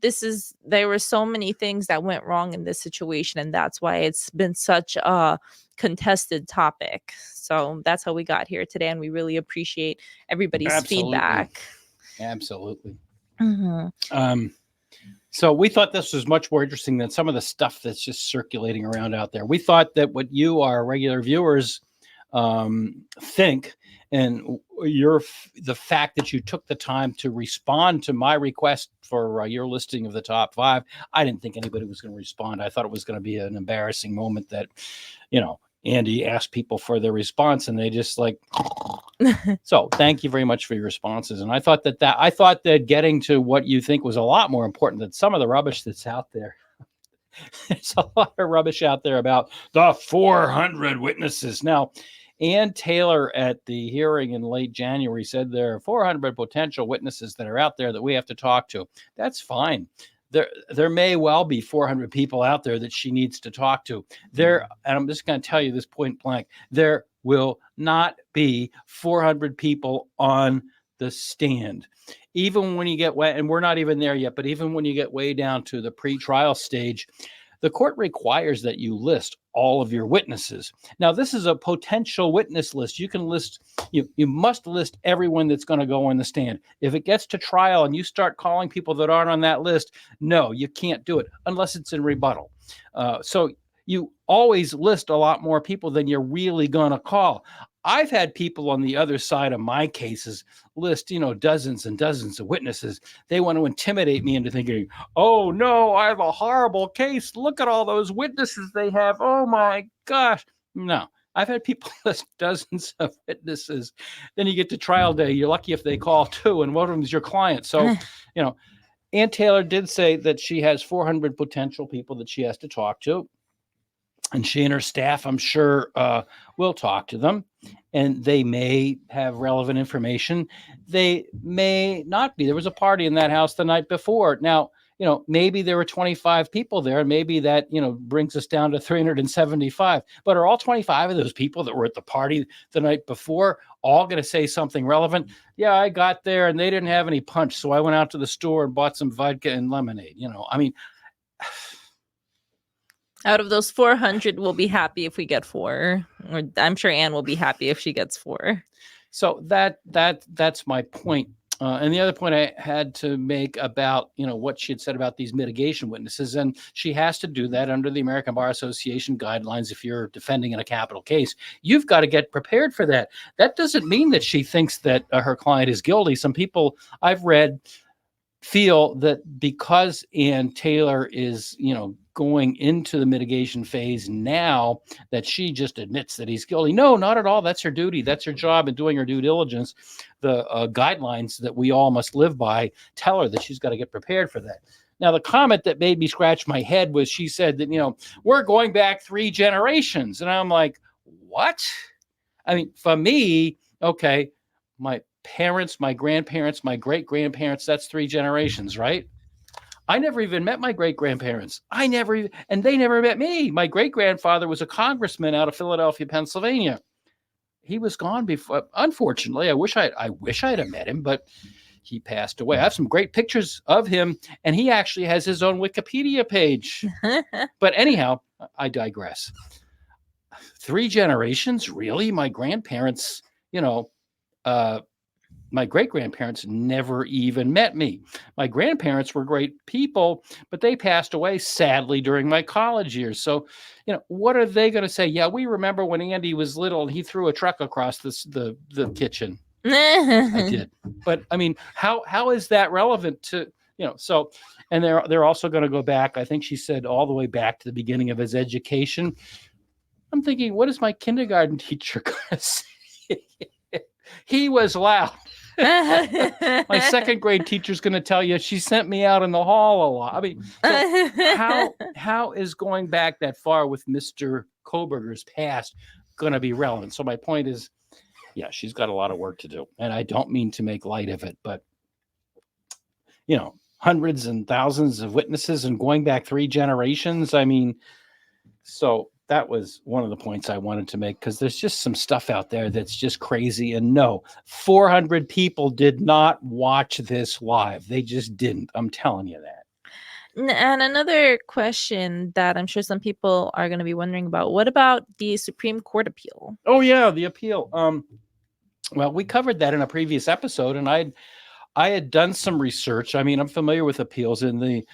There were so many things that went wrong in this situation, and that's why it's been such a contested topic. So that's how we got here today, and we really appreciate everybody's feedback. Absolutely. Mm-hmm. So we thought this was much more interesting than some of the stuff that's just circulating around out there. We thought that what you, our regular viewers, think, and the fact that you took the time to respond to my request for your listing of the top 5, I didn't think anybody was going to respond. I thought it was going to be an embarrassing moment that, Andy asked people for their response and they just like, so thank you very much for your responses. And I thought that getting to what you think was a lot more important than some of the rubbish that's out there. There's a lot of rubbish out there about the 400 witnesses. Now, Ann Taylor at the hearing in late January said there are 400 potential witnesses that are out there that we have to talk to. That's fine. There may well be 400 people out there that she needs to talk to. And I'm just going to tell you this point blank, there will not be 400 people on the stand. Even when you get and we're not even there yet, but even when you get way down to the pre-trial stage, the court requires that you list all of your witnesses. Now, this is a potential witness list. You can list, you must list everyone that's going to go on the stand. If it gets to trial and you start calling people that aren't on that list, no, you can't do it unless it's in rebuttal. So you always list a lot more people than you're really going to call. I've had people on the other side of my cases list, dozens and dozens of witnesses. They want to intimidate me into thinking, oh, no, I have a horrible case. Look at all those witnesses they have. Oh, my gosh. No, I've had people list dozens of witnesses. Then you get to trial day. You're lucky if they call 2, and one of them is your client. So, Ann Taylor did say that she has 400 potential people that she has to talk to. And she and her staff, I'm sure, will talk to them, and they may have relevant information. They may not be. There was a party in that house the night before. Now, maybe there were 25 people there, and maybe that, brings us down to 375. But are all 25 of those people that were at the party the night before all going to say something relevant? Yeah, I got there, and they didn't have any punch, so I went out to the store and bought some vodka and lemonade. Out of those 400, we'll be happy if we get 4. Or I'm sure Anne will be happy if she gets 4. So that's my point. And the other point I had to make about, what she had said about these mitigation witnesses, and she has to do that under the American Bar Association guidelines. If you're defending in a capital case, you've got to get prepared for that. That doesn't mean that she thinks that her client is guilty. Some people I've read feel that because Ann Taylor is, going into the mitigation phase now, that she just admits that he's guilty. No, not at all. That's her duty. That's her job in doing her due diligence. The guidelines that we all must live by tell her that she's got to get prepared for that. Now, the comment that made me scratch my head was she said that, we're going back 3 generations. And I'm like, what? I mean, for me, okay, my parents, my grandparents, my great-grandparents, that's 3 generations, right? I never even met my great-grandparents. And they never met me. My great-grandfather was a congressman out of Philadelphia, Pennsylvania. He was gone before. Unfortunately, I wish I'd have met him, but he passed away. I have some great pictures of him, and he actually has his own Wikipedia page. But anyhow, I digress. 3 generations? Really? My grandparents, my great-grandparents never even met me. My grandparents were great people, but they passed away sadly during my college years. So, what are they going to say? Yeah, we remember when Andy was little and he threw a truck across the kitchen. I did. But I mean, how is that relevant to, so, and they're also going to go back, I think she said, all the way back to the beginning of his education. I'm thinking, what is my kindergarten teacher going to say? He was loud. My second grade teacher's going to tell you she sent me out in the hall a lot. I mean, so how is going back that far with Mr. Kohberger's past going to be relevant? So my point is, yeah, she's got a lot of work to do. And I don't mean to make light of it, but, hundreds and thousands of witnesses and going back 3 generations. I mean, so that was one of the points I wanted to make, because there's just some stuff out there that's just crazy. And no, 400 people did not watch this live. They just didn't. I'm telling you that. And another question that I'm sure some people are going to be wondering about, what about the Supreme Court appeal? Oh, yeah, the appeal. Well, we covered that in a previous episode, and I had done some research. I mean, I'm familiar with appeals. In the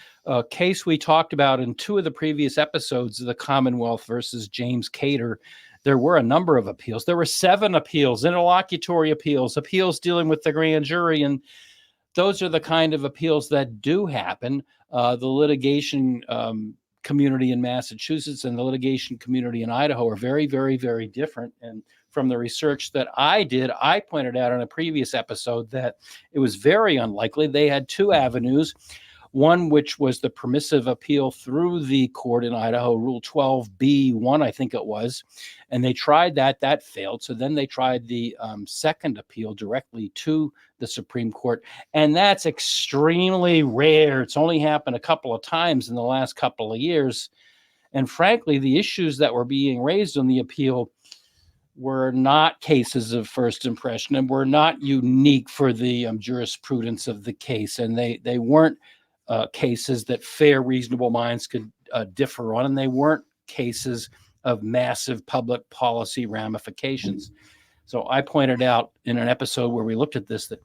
case we talked about in 2 of the previous episodes, the Commonwealth versus James Cater, there were a number of appeals. There were 7 appeals, interlocutory appeals, appeals dealing with the grand jury. And those are the kind of appeals that do happen. The litigation community in Massachusetts and the litigation community in Idaho are very, very, very different. And from the research that I did, I pointed out in a previous episode that it was very unlikely. They had 2 avenues. One, which was the permissive appeal through the court in Idaho, Rule 12B1, I think it was. And they tried that. That failed. So then they tried the second appeal directly to the Supreme Court. And that's extremely rare. It's only happened a couple of times in the last couple of years. And frankly, the issues that were being raised on the appeal were not cases of first impression and were not unique for the jurisprudence of the case. And they weren't cases that fair, reasonable minds could differ on, and they weren't cases of massive public policy ramifications. So I pointed out in an episode where we looked at this that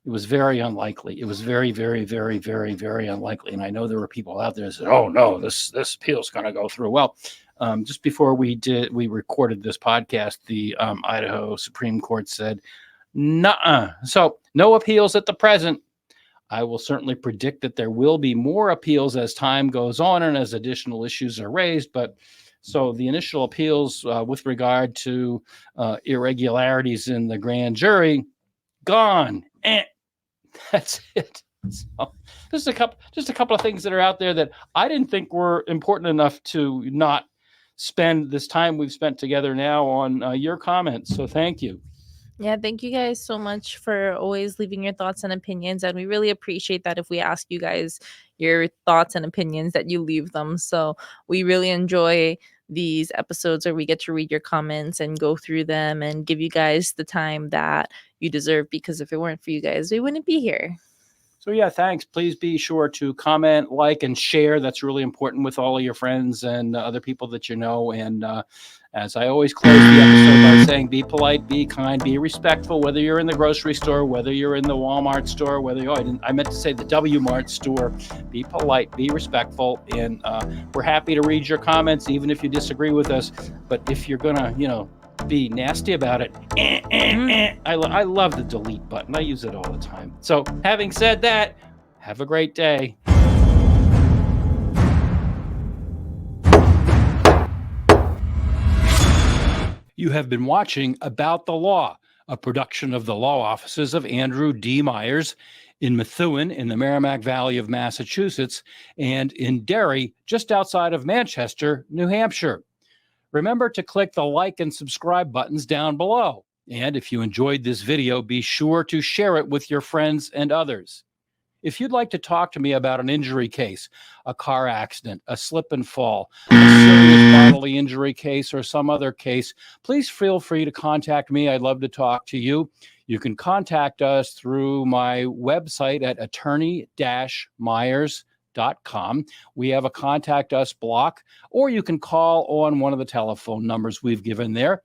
it was very unlikely. It was very, very, very, very, very unlikely. And I know there were people out there that said, "Oh no, this appeal is going to go through." Well, just before we recorded this podcast, the Idaho Supreme Court said, "Nuh-uh." So no appeals at the present. I will certainly predict that there will be more appeals as time goes on and as additional issues are raised. But so the initial appeals with regard to irregularities in the grand jury, gone. That's it. So just a couple of things that are out there that I didn't think were important enough to not spend this time we've spent together now on your comments. So thank you. Yeah, thank you guys so much for always leaving your thoughts and opinions. And we really appreciate that if we ask you guys your thoughts and opinions that you leave them. So we really enjoy these episodes where we get to read your comments and go through them and give you guys the time that you deserve, because if it weren't for you guys, we wouldn't be here. So yeah, thanks. Please be sure to comment, like, and share. That's really important with all of your friends and other people that you know. And as I always close the episode by saying, be polite, be kind, be respectful, whether you're in the grocery store, whether you're in the Walmart store, whether you, I meant to say the W-Mart store. Be polite, be respectful, and we're happy to read your comments, even if you disagree with us. But if you're gonna, be nasty about it, I love the delete button. I use it all the time. So having said that, have a great day. You have been watching About the Law, a production of the law offices of Andrew D. Myers in Methuen in the Merrimack Valley of Massachusetts and in Derry, just outside of Manchester, New Hampshire. Remember to click the like and subscribe buttons down below. And if you enjoyed this video, be sure to share it with your friends and others. If you'd like to talk to me about an injury case, a car accident, a slip and fall, a serious bodily injury case, or some other case, please feel free to contact me. I'd love to talk to you. You can contact us through my website at attorney-myers.com. We have a contact us block, or you can call on one of the telephone numbers we've given there,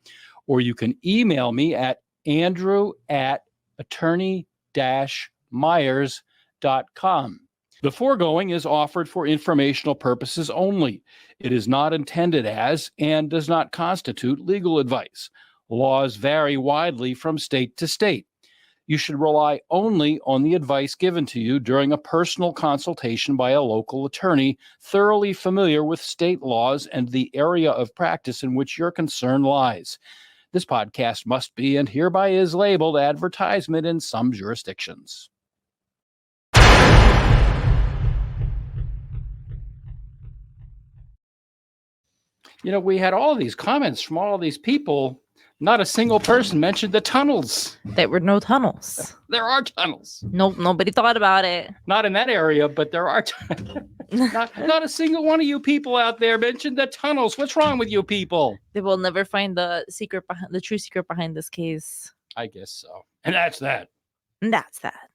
or you can email me at andrew@attorney-myers.com. The foregoing is offered for informational purposes only. It is not intended as and does not constitute legal advice. Laws vary widely from state to state. You should rely only on the advice given to you during a personal consultation by a local attorney thoroughly familiar with state laws and the area of practice in which your concern lies. This podcast must be and hereby is labeled advertisement in some jurisdictions. We had all these comments from all these people. Not a single person mentioned the tunnels. There were no tunnels. There are tunnels. Nope, nobody thought about it. Not in that area, but there are. Not a single one of you people out there mentioned the tunnels. What's wrong with you people? They will never find the true secret behind this case. I guess so. And that's that. And that's that.